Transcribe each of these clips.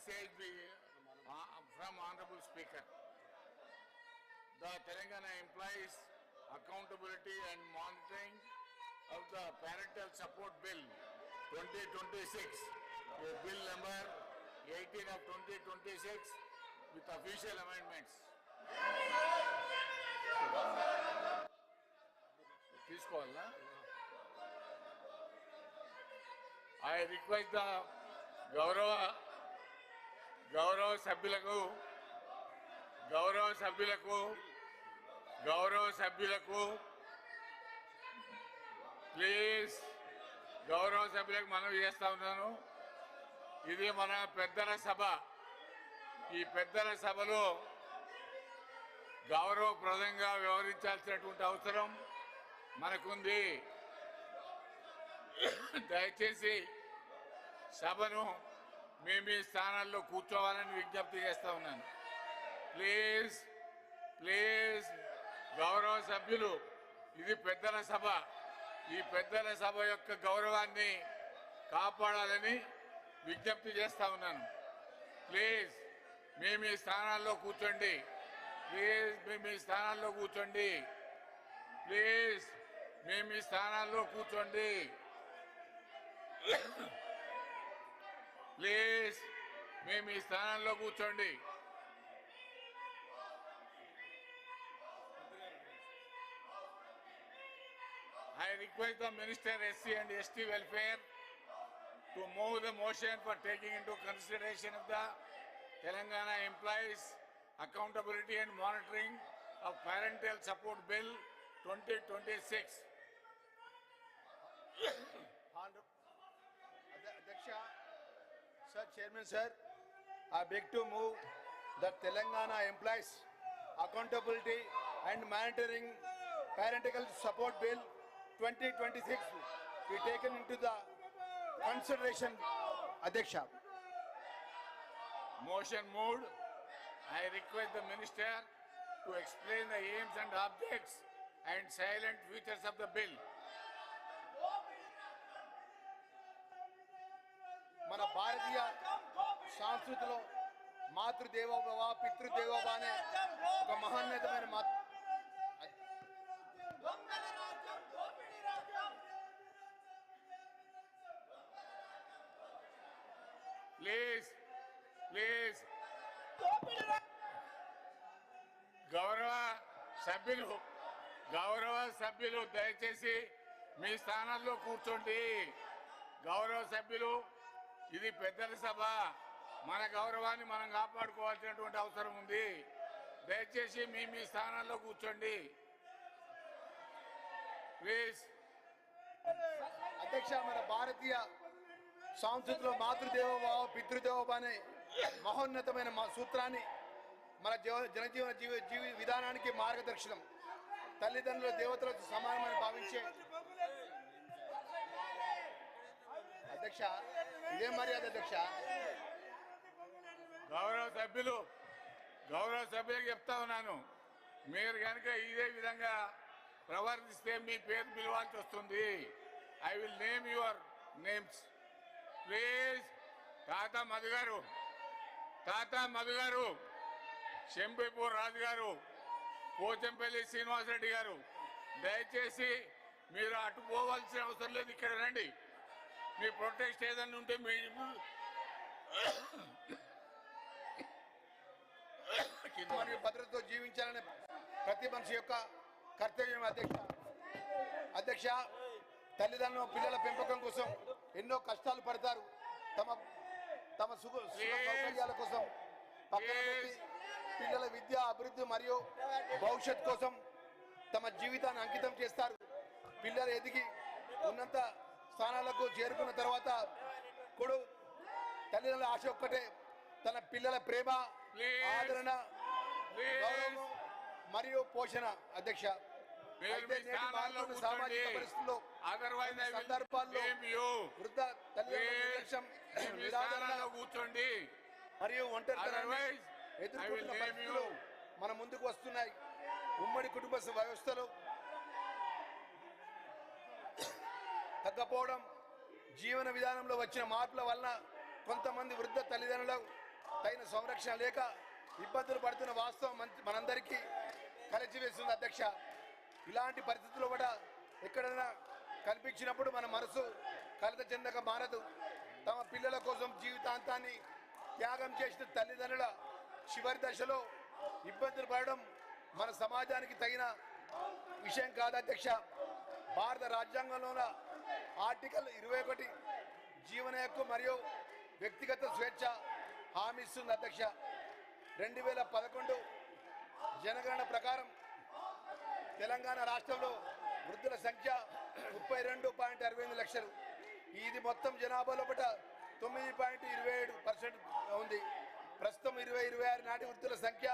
message from Honorable Speaker. The Telangana implies accountability and monitoring of the Parental Support Bill 2026, Bill number 18 of 2026 with official amendments. I request the గౌరవ సభ్యులకు please గౌరవ సభ్యులకు మనవి చేస్తా ఉన్నాను. ఇది మన పెద్దల సభ. ఈ పెద్దల సభలో గౌరవప్రదంగా వ్యవహరించాల్సినటువంటి అవసరం మనకుంది. దయచేసి సభను మీ స్థానాల్లో కూర్చోవాలని విజ్ఞప్తి చేస్తా ఉన్నాను. ప్లీజ్ ప్లీజ్ గౌరవ సభ్యులు, ఇది పెద్దల సభ. ఈ పెద్దల సభ యొక్క గౌరవాన్ని కాపాడాలని విజ్ఞప్తి చేస్తా ఉన్నాను. ప్లీజ్ మీ స్థానాల్లో కూర్చోండి. ప్లీజ్ మీ స్థానాల్లో కూర్చోండి. ప్లీజ్ మీ స్థానాల్లో కూర్చోండి. ప్లీజ్ మీ స్థానాల్లో కూర్చోండి. I request the Minister SC and ST Welfare to move the motion for taking into consideration of the Telangana Employees Accountability and Monitoring of Parental Support Bill 2026. Adhyaksha, Sir, Chairman Sir, I beg to move that Telangana Employees Accountability and Monitoring Parental Support Bill 2026 be taken into the consideration. Adhyaksha. Motion moved. I request the Minister to explain the aims and objects and silent features of the bill. మన భారతీయ సంస్కృతిలో మాతృదేవోభవ పితృదేవోభవ అనే ఒక మహోన్నతమైన please గౌరవ సభ్యులు దయచేసి మీ స్థానాల్లో కూర్చోండి. గౌరవ సభ్యులు, ఇది పెద్దల సభ. మన గౌరవాన్ని మనం కాపాడుకోవాల్సినటువంటి అవసరం ఉంది. దయచేసి మీ స్థానాల్లో కూర్చోండి. ప్లీజ్. అధ్యక్ష, మన భారతీయ సంస్కృతిలో మాతృదేవోభవ పితృదేవోభవ అనే మహోన్నతమైన సూత్రాన్ని మన జనజీవన జీవి విధానానికి మార్గదర్శనం. తల్లిదండ్రుల దేవతలకు సమానమని భావించే అధ్యక్ష, ఇదే మర్యాద అధ్యక్ష. గౌరవ సభ్యులకు చెప్తా ఉన్నాను, మీరు కనుక ఇదే విధంగా ప్రవర్తిస్తే మీ పేరు పిలవాల్సి వస్తుంది. I will name your names. Please. తాత మధు గారు, శంపేపూర్ రాజు గారు, పోచంపల్లి శ్రీనివాసరెడ్డి గారు, దయచేసి మీరు అటు పోవాల్సిన అవసరం లేదు. ఇక్కడ రండి. మీ ప్రొటెస్ట్ ఏదైనా ఉంటే మరియు భద్రతతో జీవించాలనే ప్రతి మనిషి యొక్క కర్తవ్యం. అధ్యక్ష, తల్లిదండ్రులు పిల్లల పెంపకం కోసం ఎన్నో కష్టాలు పడతారు. తమ సుఖ సౌకర్యాల కోసం పక్కన పెట్టి పిల్లల విద్య అభివృద్ధి మరియు భవిష్యత్ కోసం తమ జీవితాన్ని అంకితం చేస్తారు. పిల్లలు ఎదిగి ఉన్నంత స్థానాలకు చేరుకున్న తర్వాత కూడా తల్లిదండ్రుల ఆశ ఒక్కటే, తన పిల్లల ప్రేమ, ఆదరణ, గౌరవం మరియు పోషణ. అధ్యక్ష, సామాజిక పరిస్థితుల్లో సందర్భాల్లో వృద్ధ తల్లిదండ్రుల కూర్చోండి మరియు ఒంటరితనాన్ని ఎదుర్కొంటున్న పరిస్థితులు మన ముందుకు వస్తున్నాయి. ఉమ్మడి కుటుంబ వ్యవస్థలో తగ్గపోవడం, జీవన విధానంలో వచ్చిన మార్పుల వలన కొంతమంది వృద్ధ తల్లిదండ్రులు తగిన సంరక్షణ లేక ఇబ్బందులు పడుతున్న వాస్తవం మనందరికీ కలిసివేస్తుంది అధ్యక్ష. ఇలాంటి పరిస్థితుల్లో కూడా ఎక్కడైనా కనిపించినప్పుడు మన మనసు కలత చెందక మారదు. తమ పిల్లల కోసం జీవితాంతాన్ని త్యాగం చేసిన తల్లిదండ్రుల చివరి దశలో ఇబ్బందులు పడడం మన సమాజానికి తగిన విషయం కాదు అధ్యక్ష. భారత రాజ్యాంగంలోన ఆర్టికల్ 21 జీవన హక్కు మరియు వ్యక్తిగత స్వేచ్ఛ హామీ ఇస్తుంది అధ్యక్ష. 2011 జనగణన ప్రకారం తెలంగాణ రాష్ట్రంలో వృద్ధుల సంఖ్య 32.68 లక్షలు. ఇది మొత్తం జనాభాలో 9.27% ఉంది. ప్రస్తుతం 2026 నాటి వృద్ధుల సంఖ్య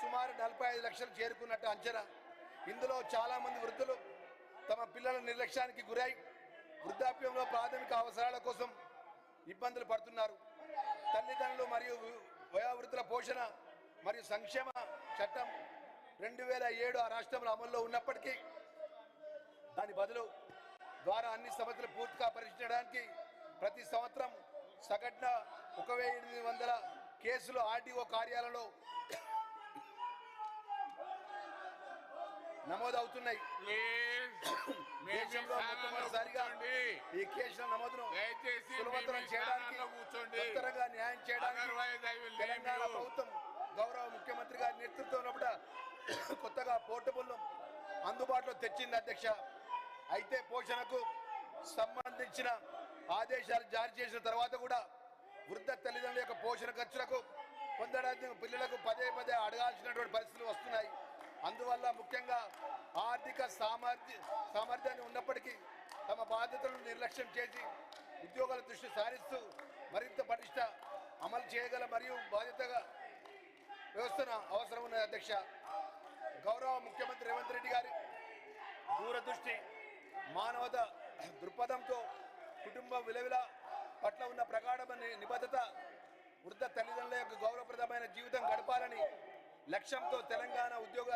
సుమారు 45 లక్షలు చేరుకున్నట్టు అంచనా. ఇందులో చాలా మంది వృద్ధులు తమ పిల్లల నిర్లక్ష్యానికి గురై వృద్ధాప్యంలో ప్రాథమిక అవసరాల కోసం ఇబ్బందులు పడుతున్నారు. తల్లిదండ్రులు మరియు వయోవృద్ధుల పోషణ మరియు సంక్షేమ చట్టం 2007 ఆ రాష్ట్రంలో అమల్లో ఉన్నప్పటికీ దాని బదులు ద్వారా అన్ని సమస్యలు పూర్తిగా పరిష్కరించడానికి ప్రతి సంవత్సరం సగటున 1800 కేసులు ఆర్డీఓ కార్యాలయంలో నమోదవుతున్నాయి. దేశంలో మొట్టమొదటిసారిగా ఈ కేసుల నమోదును సులభతరం చేయడానికి, ఉత్తరంగా న్యాయం చేయడానికి తెలంగాణ ప్రభుత్వం గౌరవ ముఖ్యమంత్రి గారి నేతృత్వంలో కొత్తగా పోర్టబుల్ అందుబాటులో తెచ్చింది అధ్యక్ష. అయితే పోషణకు సంబంధించిన ఆదేశాలు జారీ చేసిన తర్వాత కూడా వృద్ధ తల్లిదండ్రుల యొక్క పోషణ ఖర్చులకు పొందడానికి పిల్లలకు పదే అడగాల్సినటువంటి పరిస్థితులు వస్తున్నాయి. అందువల్ల ముఖ్యంగా ఆర్థిక సామర్థ్యాన్ని ఉన్నప్పటికీ తమ బాధ్యతలను నిర్లక్ష్యం చేసి ఉద్యోగాల దృష్టి సారిస్తూ మరింత పటిష్ట అమలు చేయగల మరియు బాధ్యతగా వ్యవస్థను అవసరం ఉన్నది అధ్యక్ష. గౌరవ ముఖ్యమంత్రి రేవంత్ రెడ్డి గారి దూరదృష్టి, మానవత దృక్పథంతో కుటుంబ విలువల పట్ల ఉన్న ప్రగాఢమైన నిబద్ధత వృద్ధ తల్లిదండ్రుల యొక్క గౌరవప్రదమైన జీవితం గడపాలని లక్ష్యంతో తెలంగాణ ఉద్యోగ